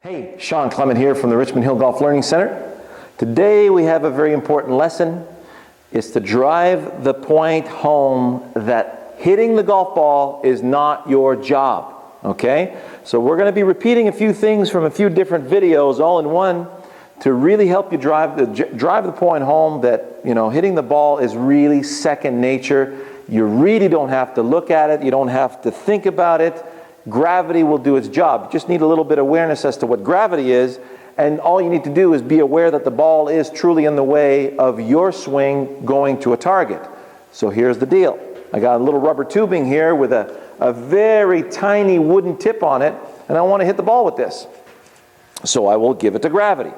Hey, Shawn Clement here from the Richmond Hill Golf Learning Center. Today we have a very important lesson. It's to drive the point home that hitting the golf ball is not your job, okay? So we're going to be repeating a few things from a few different videos all in one to really help you drive the point home that, you know, hitting the ball is really second nature. You really don't have to look at it. You don't have to think about it. Gravity will do its job. You just need a little bit of awareness as to what gravity is, and all you need to do is be aware that the ball is truly in the way of your swing going to a target. So here's the deal. I got a little rubber tubing here with a very tiny wooden tip on it, and I want to hit the ball with this. So I will give it to gravity.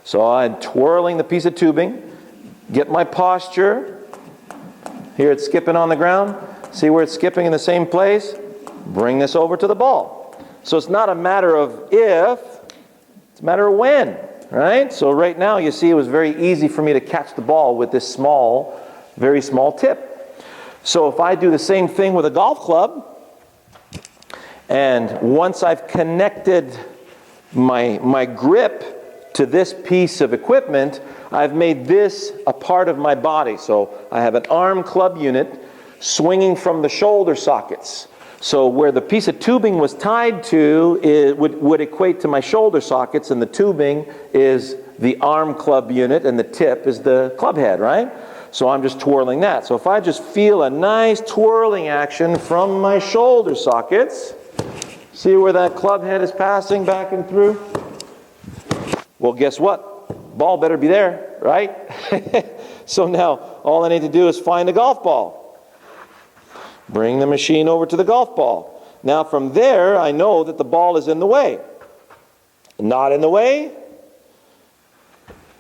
So I'm twirling the piece of tubing, get my posture. Here it's skipping on the ground. See where it's skipping in the same place? Bring this over to the ball. So it's not a matter of if, it's a matter of when, right? So right now you see it was very easy for me to catch the ball with this small, very small tip. So if I do the same thing with a golf club, and once I've connected my grip to this piece of equipment, I've made this a part of my body. So I have an arm club unit swinging from the shoulder sockets. So where the piece of tubing was tied to would equate to my shoulder sockets, and the tubing is the arm club unit and the tip is the club head, right? So I'm just twirling that. So if I just feel a nice twirling action from my shoulder sockets, see where that club head is passing back and through? Well, guess what? Ball better be there, right? So now all I need to do is find a golf ball. Bring the machine over to the golf ball. Now from there, I know that the ball is in the way. Not in the way.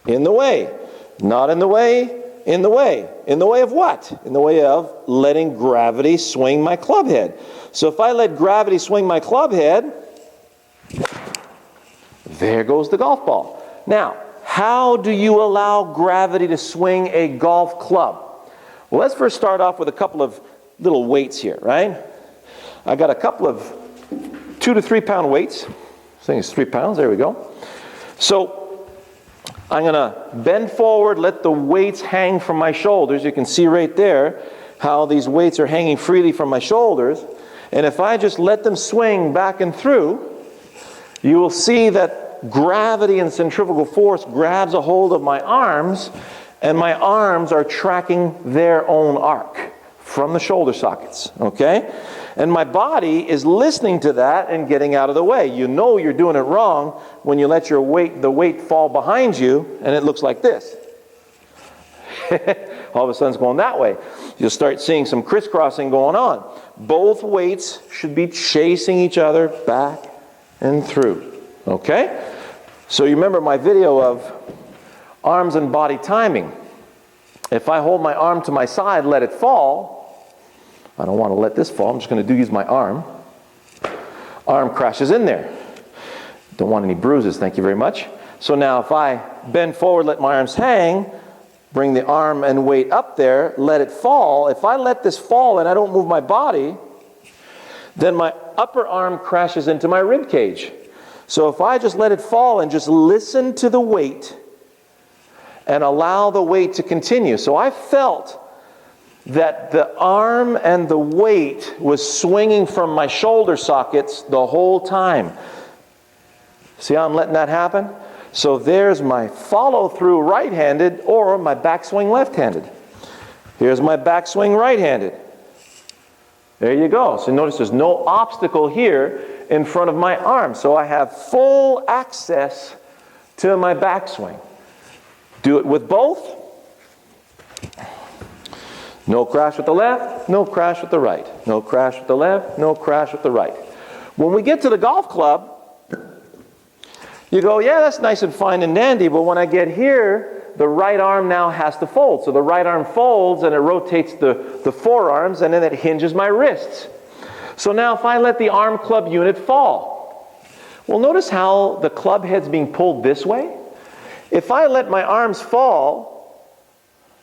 In the way. Not in the way. In the way. In the way of what? In the way of letting gravity swing my club head. So if I let gravity swing my club head, there goes the golf ball. Now, how do you allow gravity to swing a golf club? Well, let's first start off with a couple of little weights here, right? I got a couple of 2 to 3 pound weights. This thing is 3 pounds, there we go. So I'm gonna bend forward, let the weights hang from my shoulders. You can see right there how these weights are hanging freely from my shoulders. And if I just let them swing back and through, you will see that gravity and centrifugal force grabs a hold of my arms, and my arms are tracking their own arc from the shoulder sockets, okay? And my body is listening to that and getting out of the way. You know you're doing it wrong when you let the weight fall behind you, and it looks like this. All of a sudden it's going that way. You'll start seeing some crisscrossing going on. Both weights should be chasing each other back and through, okay? So you remember my video of arms and body timing. If I hold my arm to my side, let it fall, I don't want to let this fall, I'm just going to use my arm. Arm crashes in there. Don't want any bruises, thank you very much. So now if I bend forward, let my arms hang, bring the arm and weight up there, let it fall. If I let this fall and I don't move my body, then my upper arm crashes into my rib cage. So if I just let it fall and just listen to the weight and allow the weight to continue. So I felt that the arm and the weight was swinging from my shoulder sockets the whole time. See how I'm letting that happen? So there's my follow-through right-handed or my backswing left-handed. Here's my backswing right-handed. There you go. So notice there's no obstacle here in front of my arm. So I have full access to my backswing. Do it with both. No crash with the left, no crash with the right. No crash with the left, no crash with the right. When we get to the golf club, you go, yeah, that's nice and fine and dandy, but when I get here, the right arm now has to fold. So the right arm folds and it rotates the forearms, and then it hinges my wrists. So now if I let the arm club unit fall, well, notice how the club head's being pulled this way. If I let my arms fall,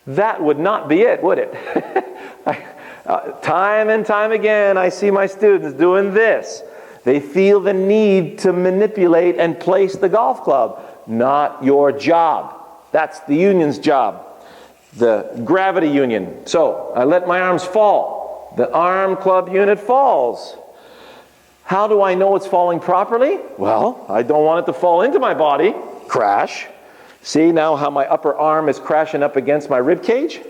that would not be it, would it? Time and time again, I see my students doing this. They feel the need to manipulate and place the golf club. Not your job. That's the union's job. The gravity union. So I let my arms fall. The arm club unit falls. How do I know it's falling properly? Well, I don't want it to fall into my body. Crash. See now how my upper arm is crashing up against my rib cage?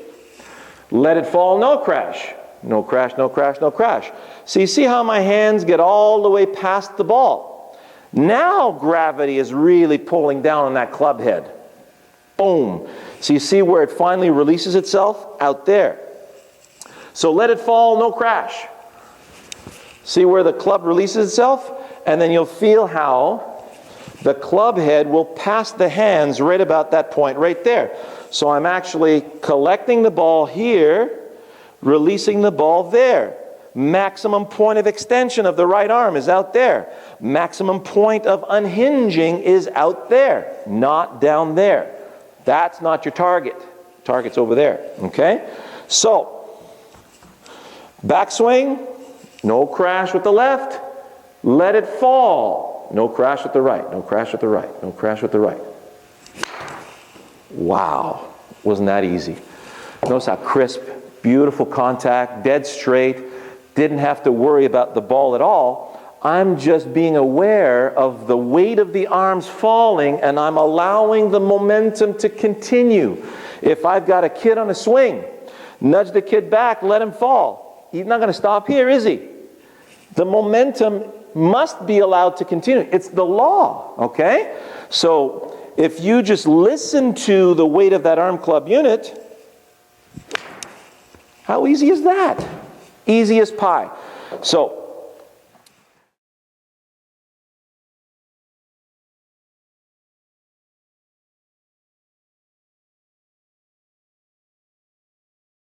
Let it fall, no crash. No crash, no crash, no crash. So you see how my hands get all the way past the ball. Now gravity is really pulling down on that club head. Boom. So you see where it finally releases itself? Out there. So let it fall, no crash. See where the club releases itself? And then you'll feel how the club head will pass the hands right about that point right there. So I'm actually collecting the ball here, releasing the ball there. Maximum point of extension of the right arm is out there. Maximum point of unhinging is out there, not down there. That's not your target. Target's over there, okay? So, backswing, no crash with the left. Let it fall. No crash with the right, no crash with the right, no crash with the right. Wow, wasn't that easy? Notice how crisp, beautiful contact, dead straight, didn't have to worry about the ball at all. I'm just being aware of the weight of the arms falling, and I'm allowing the momentum to continue. If I've got a kid on a swing, nudge the kid back, let him fall. He's not going to stop here, is he? The momentum must be allowed to continue. It's the law, okay? So if you just listen to the weight of that arm club unit, how easy is that? Easy as pie. So